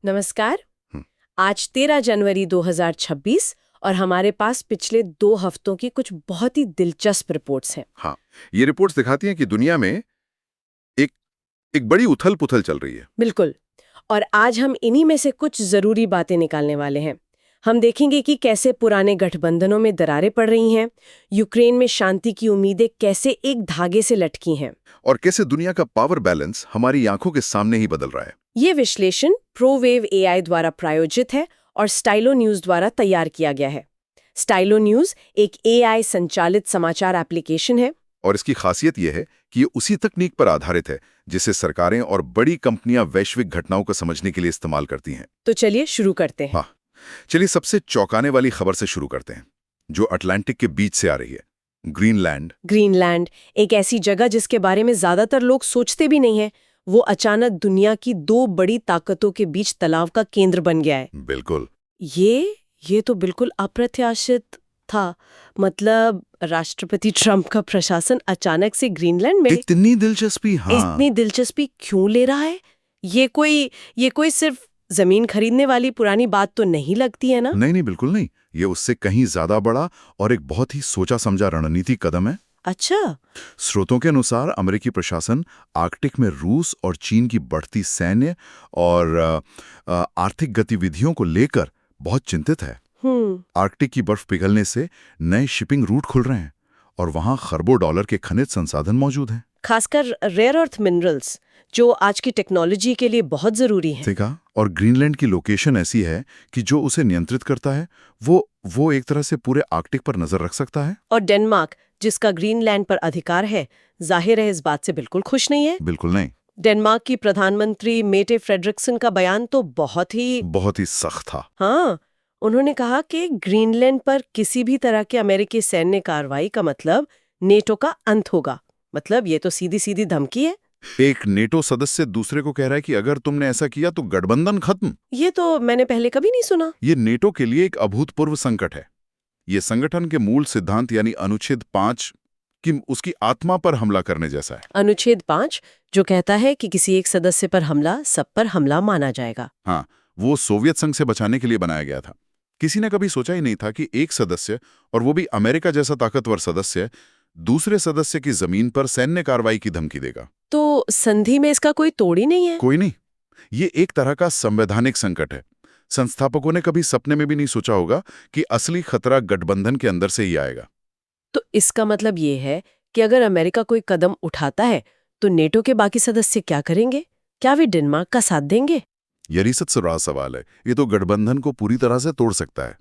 नमस्कार। हम्म, आज 13 जनवरी 2026 और हमारे पास पिछले 2 हफ्तों की कुछ बहुत ही दिलचस्प रिपोर्ट्स हैं। हाँ, ये रिपोर्ट्स दिखाती हैं कि दुनिया में एक एक बड़ी उथल-पुथल चल रही है। बिल्कुल। और आज हम इन्हीं में से कुछ जरूरी बातें निकालने वाले हैं। हम देखेंगे कि कैसे पुराने गठबंधनों में दरारें पड़ रही हैं, यूक्रेन में शांति की उम्मीदें कैसे एक धागे से लटकी हैं। और कैसे दुनिया का पावर बैलेंस हमारी आंखों के सामने ही बदल रहा है। ये विश्लेषण प्रोवेव एआई द्वारा प्रायोजित है और स्टाइलो न्यूज द्वारा तैयार किया गया है। स्टाइलो न्यूज एक एआई संचालित समाचार एप्लीकेशन है। और इसकी खासियत यह है कि ये उसी तकनीक पर आधारित है जिसे सरकारें और बड़ी कंपनियां वैश्विक घटनाओं को समझने के लिए इस्तेमाल करती हैं। तो चलिए शुरू करते हैं। हाँ, चलिए सबसे चौंकाने वाली खबर से शुरू करते हैं, जो अटलांटिक के बीच से आ रही है। ग्रीनलैंड एक ऐसी जगह जिसके बारे में ज्यादातर लोग सोचते भी नहीं है, वो अचानक दुनिया की 2 बड़ी ताकतों के बीच तनाव का केंद्र बन गया है। बिल्कुल। ये तो बिल्कुल अप्रत्याशित था। मतलब राष्ट्रपति ट्रंप का प्रशासन अचानक से ग्रीनलैंड में इतनी दिलचस्पी, हाँ। इतनी दिलचस्पी क्यों ले रहा है? ये कोई सिर्फ जमीन खरीदने वाली पुरानी बात तो नहीं लगती है ना? नहीं, बिल्कुल नहीं। ये उससे कहीं ज्यादा बड़ा और एक बहुत ही सोचा समझा रणनीतिक कदम है। अच्छा। स्रोतों के अनुसार अमेरिकी प्रशासन आर्कटिक में रूस और चीन की बढ़ती सैन्य और आर्थिक गतिविधियों को लेकर बहुत चिंतित है। आर्कटिक की बर्फ पिघलने से नए शिपिंग रूट खुल रहे हैं और वहां खरबों डॉलर के खनिज संसाधन मौजूद हैं। खासकर रेयर अर्थ मिनरल्स, जो आज की टेक्नोलॉजी के लिए बहुत जरूरी है। ठीक है। और ग्रीनलैंड की लोकेशन ऐसी है कि जो उसे नियंत्रित करता है, वो एक तरह से पूरे आर्कटिक पर नजर रख सकता है। और डेनमार्क, जिसका ग्रीनलैंड पर अधिकार है, जाहिर है इस बात से बिल्कुल खुश नहीं है। बिल्कुल नहीं। डेनमार्क की प्रधानमंत्री मेटे फ्रेडरिक्सन का बयान तो बहुत ही सख्त था। हाँ, उन्होंने कहा कि ग्रीनलैंड पर किसी भी तरह की अमेरिकी सैन्य कार्रवाई का मतलब नेटो का अंत होगा। मतलब ये तो सीधी सीधी धमकी है। एक नेटो सदस्य दूसरे को कह रहा है कि अगर तुमने ऐसा किया तो गठबंधन खत्म। ये तो मैंने पहले कभी नहीं सुना। ये नेटो के लिए एक अभूतपूर्व संकट है। ये संगठन के मूल सिद्धांत यानी अनुच्छेद 5 की उसकी आत्मा पर हमला करने जैसा है। अनुच्छेद 5 जो कहता है कि किसी एक सदस्य पर हमला सब पर हमला माना जाएगा। हाँ, वो सोवियत संघ से बचाने के लिए बनाया गया था। किसी ने कभी सोचा ही नहीं था कि एक सदस्य, और वो भी अमेरिका जैसा ताकतवर सदस्य, दूसरे सदस्य की जमीन पर सैन्य कार्रवाई की धमकी देगा। तो संधि में इसका कोई तोड़ ही नहीं है। कोई नहीं। ये एक तरह का संवैधानिक संकट है। संस्थापकों ने कभी सपने में भी नहीं सोचा होगा कि असली खतरा गठबंधन के अंदर से ही आएगा। तो इसका मतलब ये है कि अगर अमेरिका कोई कदम उठाता है तो नेटो के बाकी सदस्य क्या करेंगे? क्या वे डेनमार्क का साथ देंगे? यही सबसे बड़ा सवाल है। ये तो गठबंधन को पूरी तरह से तोड़ सकता है।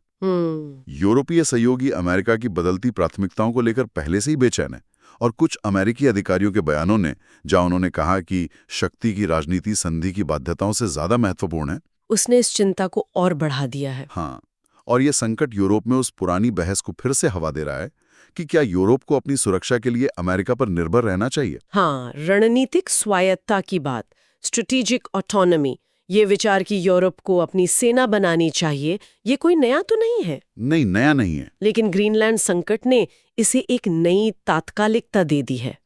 यूरोपीय सहयोगी अमेरिका की बदलती प्राथमिकताओं को लेकर पहले से ही बेचैन है, और कुछ अमेरिकी अधिकारियों के बयानों ने, जहां उन्होंने कहा कि शक्ति की राजनीति संधि की बाध्यताओं से ज्यादा महत्वपूर्ण है, उसने इस चिंता को और बढ़ा दिया है। हाँ, और यह संकट यूरोप में उस पुरानी बहस को फिर से हवा दे रहा है कि क्या यूरोप को अपनी सुरक्षा के लिए अमेरिका पर निर्भर रहना चाहिए। हाँ, रणनीतिक स्वायत्तता की बात, स्ट्रेटेजिक ऑटोनॉमी, ये विचार कि यूरोप को अपनी सेना बनानी चाहिए, ये कोई नया तो नहीं है। नहीं, नया नहीं है। लेकिन ग्रीनलैंड संकट ने इसे एक नई तात्कालिकता दे दी है।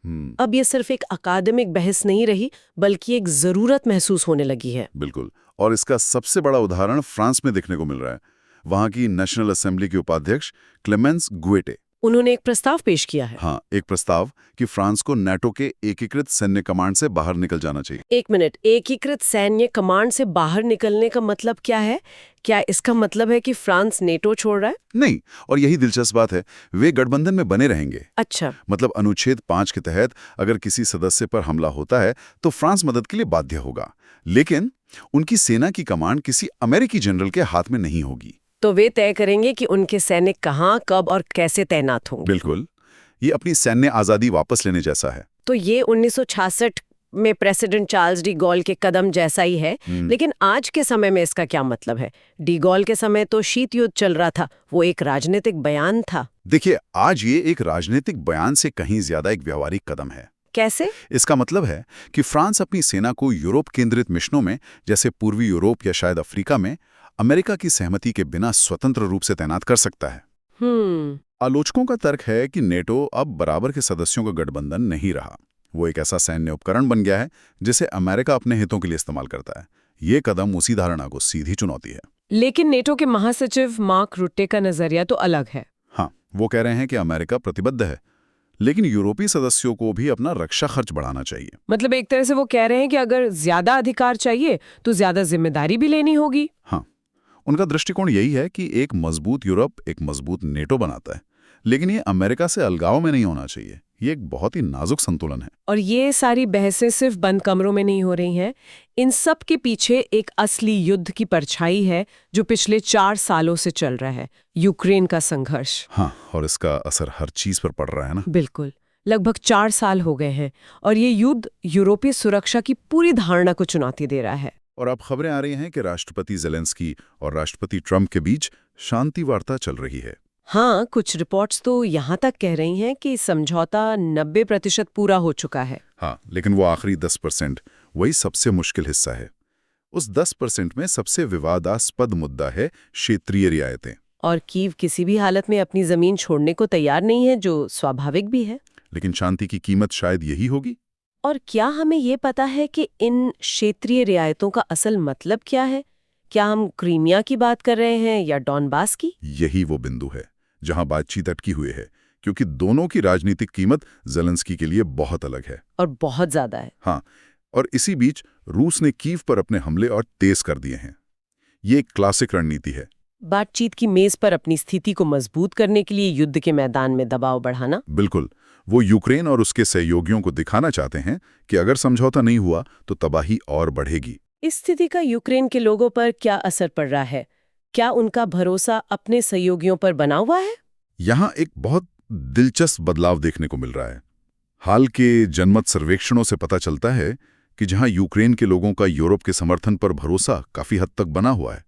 अब ये सिर्फ एक अकादमिक बहस नहीं रही, बल्कि एक जरूरत महसूस होने लगी है। बिल्कुल। और इसका सबसे बड़ा उदाहरण फ्रांस में देखने को मिल रहा है। वहां की नेशनल असेंबली के उपाध्यक्ष क्लेमेंस गुएटे, उन्होंने एक प्रस्ताव पेश किया है। हाँ, एक प्रस्ताव कि फ्रांस को नाटो के एकीकृत सैन्य कमांड से बाहर निकल जाना चाहिए। एक मिनट, एकीकृत सैन्य कमांड से बाहर निकलने का मतलब क्या है? क्या इसका मतलब है कि फ्रांस नेटो छोड़ रहा है? नहीं, और यही दिलचस्प बात है, वे गठबंधन में बने रहेंगे। अच्छा। मतलब अनुच्छेद 5 के तहत अगर किसी सदस्य पर हमला होता है तो फ्रांस मदद के लिए बाध्य होगा, लेकिन उनकी सेना की कमांड किसी अमेरिकी जनरल के हाथ में नहीं होगी। तो वे तय करेंगे कि उनके सैनिक कहाँ, कब और कैसे तैनात होंगे। बिल्कुल। ये अपनी सैन्य आजादी वापस लेने जैसा है। तो ये 1966 में प्रेसिडेंट चार्ल्स डी गॉल के कदम जैसा ही है। लेकिन आज के समय में इसका क्या मतलब है? डी गॉल के समय तो शीत युद्ध चल रहा था, वो एक राजनीतिक बयान था। देखिए, आज ये एक राजनीतिक बयान से कहीं ज्यादा एक व्यावहारिक कदम है। कैसे? इसका मतलब है कि फ्रांस अपनी सेना को यूरोप केंद्रित मिशनों में, जैसे पूर्वी यूरोप या शायद अफ्रीका में, अमेरिका की सहमति के बिना स्वतंत्र रूप से तैनात कर सकता है। आलोचकों का तर्क है कि नेटो अब बराबर के सदस्यों का गठबंधन नहीं रहा। वो एक ऐसा सैन्य उपकरण बन गया है जिसे अमेरिका अपने हितों के लिए इस्तेमाल करता है। ये कदम उसी धारणा को सीधी चुनौती है। लेकिन नेटो के महासचिव मार्क रुट्टे का नजरिया तो अलग है। हाँ, वो कह रहे हैं कि अमेरिका प्रतिबद्ध है, लेकिन यूरोपीय सदस्यों को भी अपना रक्षा खर्च बढ़ाना चाहिए। मतलब एक तरह से वो कह रहे हैं कि अगर ज्यादा अधिकार चाहिए तो ज्यादा जिम्मेदारी भी लेनी होगी। हाँ, उनका दृष्टिकोण यही है कि एक मजबूत यूरोप एक मजबूत नेटो बनाता है, लेकिन ये अमेरिका से अलगाव में नहीं होना चाहिए। ये एक बहुत ही नाजुक संतुलन है। और ये सारी बहसें सिर्फ बंद कमरों में नहीं हो रही हैं। इन सब के पीछे एक असली युद्ध की परछाई है जो पिछले 4 सालों से चल रहा है, यूक्रेन का संघर्ष। हाँ, और इसका असर हर चीज पर पड़ रहा है ना। बिल्कुल, लगभग 4 साल हो गए हैं और ये युद्ध यूरोपीय सुरक्षा की पूरी धारणा को चुनौती दे रहा है। और अब खबरें आ रही हैं कि राष्ट्रपति ज़ेलेंस्की और राष्ट्रपति ट्रंप के बीच शांति वार्ता चल रही है। हाँ, कुछ रिपोर्ट्स तो यहाँ तक कह रही हैं कि समझौता 90% पूरा हो चुका है। हाँ, लेकिन वो आखिरी 10% वही सबसे मुश्किल हिस्सा है। उस 10% में सबसे विवादास्पद मुद्दा है क्षेत्रीय रियायतें। और कीव किसी भी हालत में अपनी जमीन छोड़ने को तैयार नहीं है, जो स्वाभाविक भी है। लेकिन शांति की कीमत शायद यही होगी। और क्या हमें ये पता है कि इन क्षेत्रीय रियायतों का असल मतलब क्या है? क्या हम क्रीमिया की बात कर रहे हैं या डॉनबास की? यही वो बिंदु है जहां बातचीत अटकी हुई है, क्योंकि दोनों की राजनीतिक कीमत ज़ेलेंस्की के लिए बहुत अलग है। और बहुत ज्यादा है। हाँ, और इसी बीच रूस ने कीव पर अपने हमले और तेज कर दिए हैं। ये एक क्लासिक रणनीति है। बातचीत की मेज पर अपनी स्थिति को मजबूत करने के लिए युद्ध के मैदान में दबाव बढ़ाना। बिल्कुल, वो यूक्रेन और उसके सहयोगियों को दिखाना चाहते हैं कि अगर समझौता नहीं हुआ तो तबाही और बढ़ेगी। इस स्थिति का यूक्रेन के लोगों पर क्या असर पड़ रहा है? क्या उनका भरोसा अपने सहयोगियों पर बना हुआ है? यहाँ एक बहुत दिलचस्प बदलाव देखने को मिल रहा है। हाल के जनमत सर्वेक्षणों से पता चलता है कि जहां यूक्रेन के लोगों का यूरोप के समर्थन पर भरोसा काफी हद तक बना हुआ है,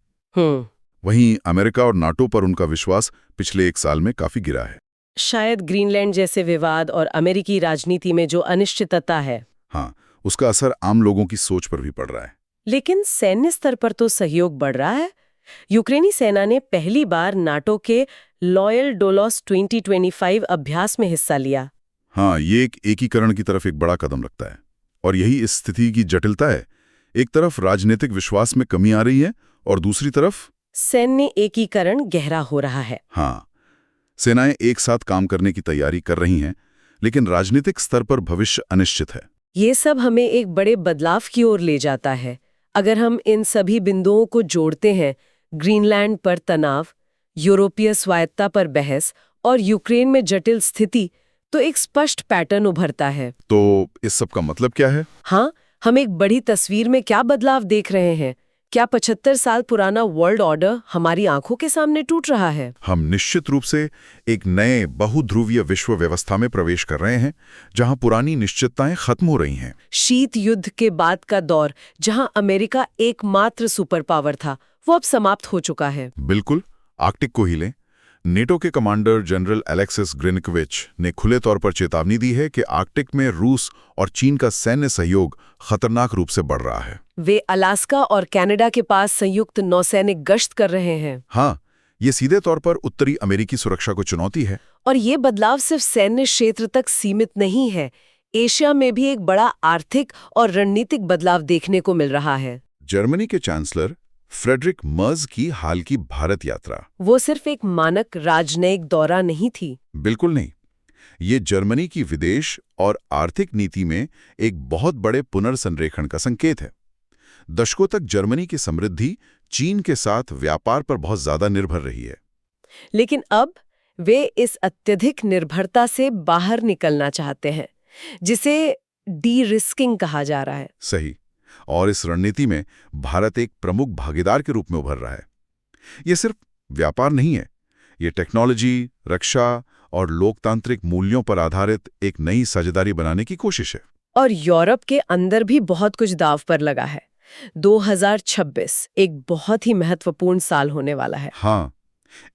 वहीं अमेरिका और नाटो पर उनका विश्वास पिछले 1 साल में काफी गिरा है। शायद ग्रीनलैंड जैसे विवाद और अमेरिकी राजनीति में जो अनिश्चितता है, हाँ, उसका असर आम लोगों की सोच पर भी पड़ रहा है। लेकिन सैन्य स्तर पर तो सहयोग बढ़ रहा है। यूक्रेनी सेना ने पहली बार नाटो के लॉयल डोलोस 2025 अभ्यास में हिस्सा लिया। हाँ, ये एक एकीकरण की तरफ एक बड़ा कदम लगता है, और यही इस स्थिति की जटिलता है। एक तरफ राजनीतिक विश्वास में कमी आ रही है और दूसरी तरफ सैन्य एकीकरण गहरा हो रहा है। हाँ, सेनाएं एक साथ काम करने की तैयारी कर रही हैं, लेकिन राजनीतिक स्तर पर भविष्य अनिश्चित है। ये सब हमें एक बड़े बदलाव की ओर ले जाता है। अगर हम इन सभी बिंदुओं को जोड़ते हैं, ग्रीनलैंड पर तनाव, यूरोपीय स्वायत्ता पर बहस और यूक्रेन में जटिल स्थिति, तो एक स्पष्ट पैटर्न उभरता है। तो इस सब का मतलब क्या है? हाँ, हम एक बड़ी तस्वीर में क्या बदलाव देख रहे हैं? क्या 75 साल पुराना वर्ल्ड ऑर्डर हमारी आंखों के सामने टूट रहा है? हम निश्चित रूप से एक नए बहुध्रुवीय विश्व व्यवस्था में प्रवेश कर रहे हैं, जहां पुरानी निश्चितताएं खत्म हो रही हैं। शीत युद्ध के बाद का दौर, जहां अमेरिका एकमात्र सुपर पावर था, वो अब समाप्त हो चुका है। बिल्कुल, आर्कटिक को ही लें। नेटो के कमांडर जनरल एलेक्सिस ग्रिनकोविच ने खुले तौर पर चेतावनी दी है कि आर्कटिक में रूस और चीन का सैन्य सहयोग खतरनाक रूप से बढ़ रहा है। वे अलास्का और कनाडा के पास संयुक्त नौसैनिक गश्त कर रहे हैं। हाँ, ये सीधे तौर पर उत्तरी अमेरिकी सुरक्षा को चुनौती है। और ये बदलाव सिर्फ सैन्य क्षेत्र तक सीमित नहीं है। एशिया में भी एक बड़ा आर्थिक और रणनीतिक बदलाव देखने को मिल रहा है। जर्मनी के चांसलर फ्रेडरिक मर्ज की हाल की भारत यात्रा, वो सिर्फ एक मानक राजनयिक दौरा नहीं थी। बिल्कुल नहीं। ये जर्मनी की विदेश और आर्थिक नीति में एक बहुत बड़े पुनर्संरेखण का संकेत है। दशकों तक जर्मनी की समृद्धि चीन के साथ व्यापार पर बहुत ज्यादा निर्भर रही है, लेकिन अब वे इस अत्यधिक निर्भरता से बाहर निकलना चाहते हैं, जिसे डी रिस्किंग कहा जा रहा है। सही। और इस रणनीति में भारत एक प्रमुख भागीदार के रूप में उभर रहा है। ये सिर्फ व्यापार नहीं है, ये टेक्नोलॉजी, रक्षा और लोकतांत्रिक मूल्यों पर आधारित एक नई साझेदारी बनाने की कोशिश है। और यूरोप के अंदर भी बहुत कुछ दांव पर लगा है। 2026 एक बहुत ही महत्वपूर्ण साल होने वाला है। हाँ,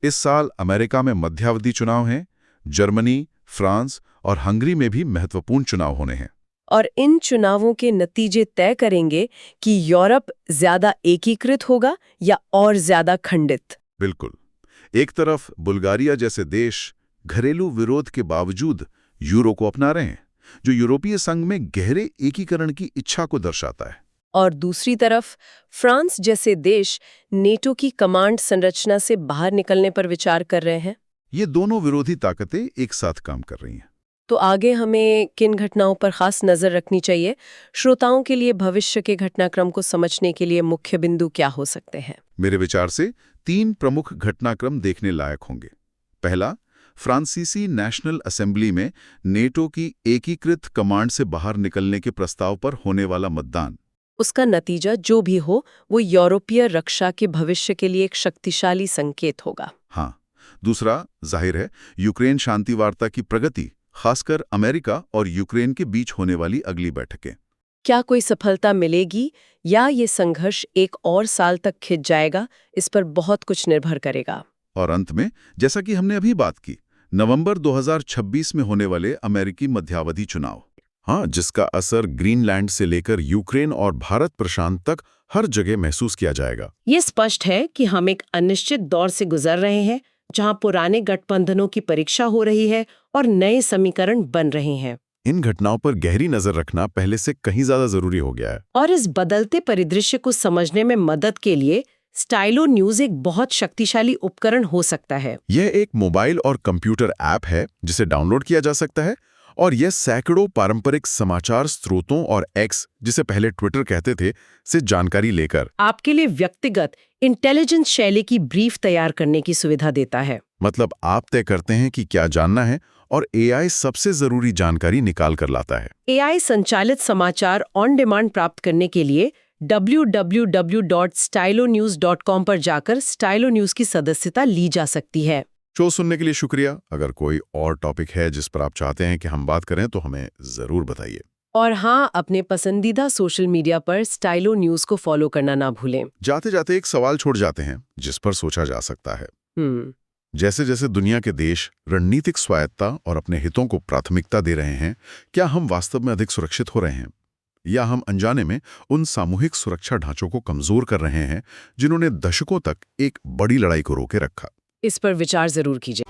इस साल अमेरिका में मध्यावधि चुनाव हैं, जर्मनी, फ्रांस और हंगरी में भी महत्वपूर्ण चुनाव होने हैं। और इन चुनावों के नतीजे तय करेंगे कि यूरोप ज्यादा एकीकृत होगा या और ज्यादा खंडित। बिल्कुल। एक तरफ बुल्गारिया जैसे देश घरेलू विरोध के बावजूद यूरो को अपना रहे हैं, जो यूरोपीय संघ में गहरे एकीकरण की इच्छा को दर्शाता है। और दूसरी तरफ फ्रांस जैसे देश नेटो की कमांड संरचना से बाहर निकलने पर विचार कर रहे हैं। ये दोनों विरोधी ताकतें एक साथ काम कर रही हैं। तो आगे हमें किन घटनाओं पर खास नजर रखनी चाहिए? श्रोताओं के लिए भविष्य के घटनाक्रम को समझने के लिए मुख्य बिंदु क्या हो सकते हैं? मेरे विचार से 3 प्रमुख घटनाक्रम देखने लायक होंगे। पहला, फ्रांसीसी नेशनल असेंबली में नेटो की एकीकृत कमांड से बाहर निकलने के प्रस्ताव पर होने वाला मतदान। उसका नतीजा जो भी हो, वो यूरोपीय रक्षा के भविष्य के लिए एक शक्तिशाली संकेत होगा। हाँ। दूसरा, जाहिर है, यूक्रेन शांति वार्ता की प्रगति, खासकर अमेरिका और यूक्रेन के बीच होने वाली अगली बैठकें। क्या कोई सफलता मिलेगी या ये संघर्ष एक और साल तक खिंच जाएगा? इस पर बहुत कुछ निर्भर करेगा। और अंत में, जैसा कि हमने अभी बात की, नवंबर 2026 में होने वाले अमेरिकी मध्यावधि चुनाव। हाँ, जिसका असर ग्रीनलैंड से लेकर यूक्रेन और भारत प्रशांत तक हर जगह महसूस किया जाएगा। ये स्पष्ट है कि हम एक अनिश्चित दौर से गुजर रहे हैं, जहां पुराने गठबंधनों की परीक्षा हो रही है और नए समीकरण बन रहे हैं। इन घटनाओं पर गहरी नजर रखना पहले से कहीं ज्यादा जरूरी हो गया है। और इस बदलते परिदृश्य को समझने में मदद के लिए स्टाइलो न्यूज एक बहुत शक्तिशाली उपकरण हो सकता है। यह एक मोबाइल और कंप्यूटर ऐप है जिसे डाउनलोड किया जा सकता है, और यह सैकड़ों पारंपरिक समाचार स्रोतों और एक्स, जिसे पहले ट्विटर कहते थे, से जानकारी लेकर आपके लिए व्यक्तिगत इंटेलिजेंस शैली की ब्रीफ तैयार करने की सुविधा देता है। मतलब आप तय करते हैं कि क्या जानना है, और एआई सबसे जरूरी जानकारी निकाल कर लाता है। एआई संचालित समाचार ऑन डिमांड प्राप्त करने के लिए www.stylonews.com पर जाकर स्टाइलो न्यूज की सदस्यता ली जा सकती है। शो सुनने के लिए शुक्रिया। अगर कोई और टॉपिक है जिस पर आप चाहते हैं कि हम बात करें तो हमें जरूर बताइए। और हाँ, अपने पसंदीदा सोशल मीडिया पर स्टाइलो न्यूज को फॉलो करना ना भूलें। जाते जाते एक सवाल छोड़ जाते हैं जिस पर सोचा जा सकता है। जैसे जैसे दुनिया के देश रणनीतिक स्वायत्तता और अपने हितों को प्राथमिकता दे रहे हैं, क्या हम वास्तव में अधिक सुरक्षित हो रहे हैं, या हम अनजाने में उन सामूहिक सुरक्षा ढांचों को कमजोर कर रहे हैं जिन्होंने दशकों तक एक बड़ी लड़ाई को रोके रखा? इस पर विचार जरूर कीजिए।